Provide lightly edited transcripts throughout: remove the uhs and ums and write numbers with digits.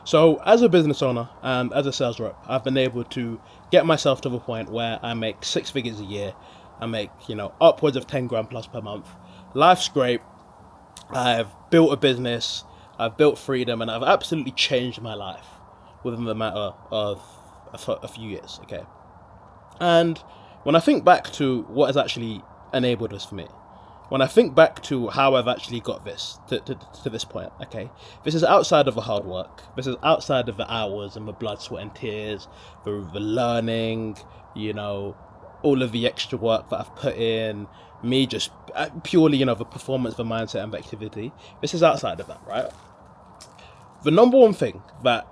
So, as a business owner and as a sales rep, I've been able to get myself to the point where I make six figures a year. I make, upwards of 10 grand plus per month. Life's great. I've built a business, I've built freedom, and I've absolutely changed my life within the matter of a few years, okay? And when I think back to what has actually enabled this for me, when I think back to how I've actually got this to this point, okay, this is outside of the hard work. This is outside of the hours and the blood, sweat, and tears, the learning, all of the extra work that I've put in, me just purely, the performance, the mindset, and the activity. This is outside of that, right? The number one thing that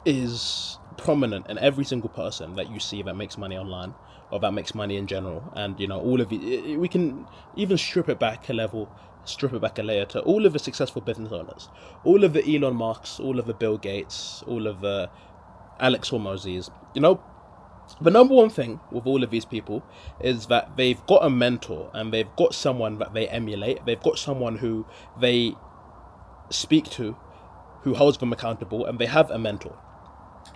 is prominent in every single person that you see that makes money online or that makes money in general, and all of it, we can even strip it back a layer to all of the successful business owners, all of the Elon Musks, all of the Bill Gates, all of the Alex Hormozis. The number one thing with all of these people is that they've got a mentor and they've got someone that they emulate. They've got someone who they speak to, who holds them accountable, and they have a mentor.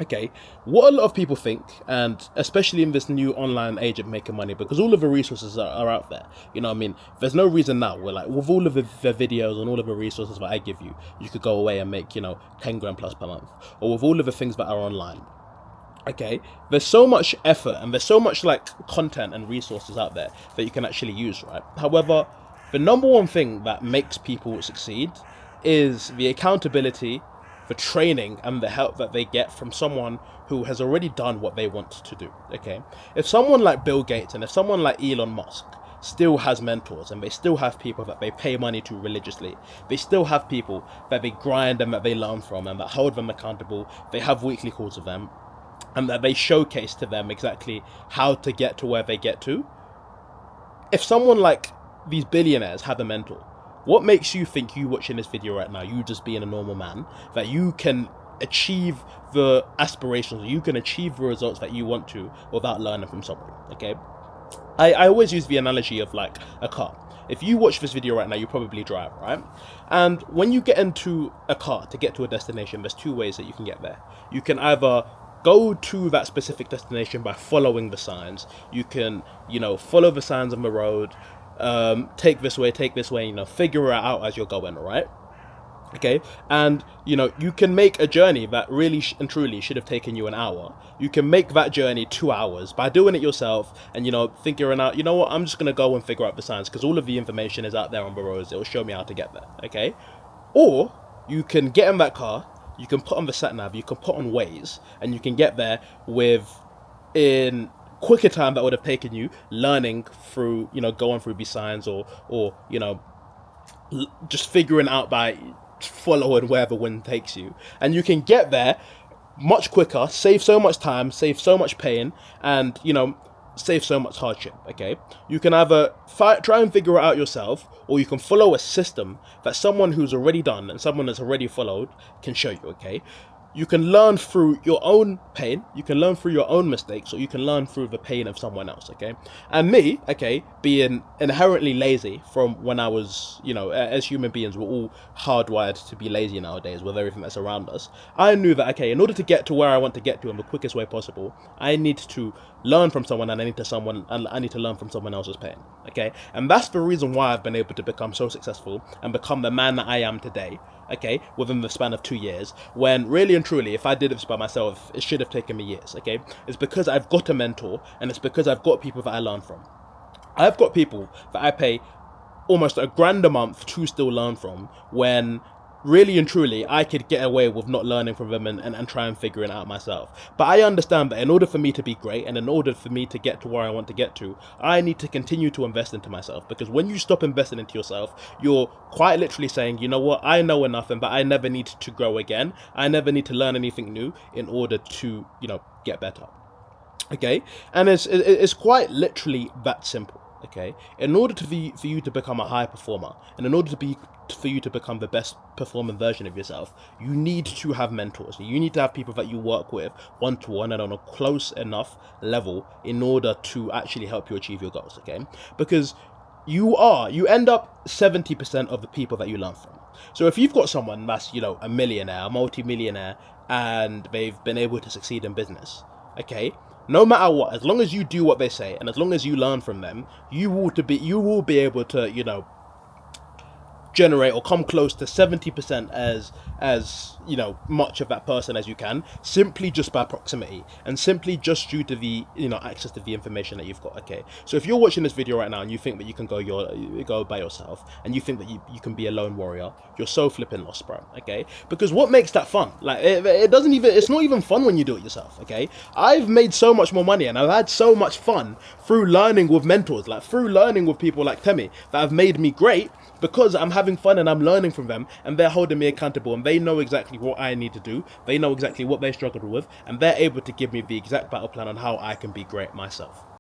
Okay, what a lot of people think, and especially in this new online age of making money, because all of the resources are out there. There's no reason now. We're like, with all of the videos and all of the resources that I give you, you could go away and make, 10 grand plus per month. Or with all of the things that are online. Okay, there's so much effort and there's so much content and resources out there that you can actually use, right? However, the number one thing that makes people succeed is the accountability, the training, and the help that they get from someone who has already done what they want to do. Okay, if someone like Bill Gates and if someone like Elon Musk still has mentors and they still have people that they pay money to religiously, they still have people that they grind and that they learn from and that hold them accountable, they have weekly calls with them, and that they showcase to them exactly how to get to where they get to. If someone like these billionaires have a mentor, what makes you think, you watching this video right now, you just being a normal man, that you can achieve the aspirations, you can achieve the results that you want to without learning from someone, okay? I always use the analogy of a car. If you watch this video right now, you probably drive, right? And when you get into a car to get to a destination, there's two ways that you can get there. You can either go to that specific destination by following the signs. You can, follow the signs on the road, take this way, figure it out as you're going, all right? Okay, and you can make a journey that really and truly should have taken you an hour. You can make that journey 2 hours by doing it yourself and figuring out, what, I'm just gonna go and figure out the signs because all of the information is out there on the roads. It'll show me how to get there. Okay, or you can get in that car, you can put on the sat nav, you can put on Waze, and you can get there in quicker time that would have taken you learning through, going through these signs or just figuring out by following where the wind takes you. And you can get there much quicker, save so much time, save so much pain, and, save so much hardship, okay? You can either try and figure it out yourself, or you can follow a system that someone who's already done and someone that's already followed can show you, okay? You can learn through your own pain, you can learn through your own mistakes, or you can learn through the pain of someone else, okay? And me, okay, being inherently lazy from when I was, as human beings, we're all hardwired to be lazy nowadays with everything that's around us. I knew that, okay, in order to get to where I want to get to in the quickest way possible, I need to learn from someone and I need to learn from someone else's pain, okay? And that's the reason why I've been able to become so successful and become the man that I am today, okay, within the span of 2 years, when really and truly, if I did this by myself, it should have taken me years, okay? It's because I've got a mentor, and it's because I've got people that I learn from. I've got people that I pay almost $1,000 a month to still learn from, when really and truly, I could get away with not learning from them and try and figure it out myself. But I understand that in order for me to be great and in order for me to get to where I want to get to, I need to continue to invest into myself. Because when you stop investing into yourself, you're quite literally saying, you know what, I know enough, but I never need to grow again. I never need to learn anything new in order to, get better. Okay? And it's quite literally that simple. Okay, in order for you to become a high performer, and in order for you to become the best performing version of yourself, you need to have mentors. You need to have people that you work with one-to-one and on a close enough level in order to actually help you achieve your goals. Okay, because you end up 70% of the people that you learn from. So if you've got someone that's, a millionaire, a multi-millionaire, and they've been able to succeed in business, okay, no matter what, as long as you do what they say and as long as you learn from them, you will be able to, generate or come close to 70% as much of that person as you can, simply just by proximity and simply just due to the access to the information that you've got. Okay, so if you're watching this video right now and you think that you can go by yourself and you think that you can be a lone warrior, you're so flipping lost, bro. Okay, because what makes that fun? Like it's not even fun when you do it yourself. Okay, I've made so much more money and I've had so much fun through learning with mentors, like through learning with people like Temi, that have made me great, because I'm having fun and I'm learning from them and they're holding me accountable and they know exactly what I need to do. They know exactly what they struggled with and they're able to give me the exact battle plan on how I can be great myself.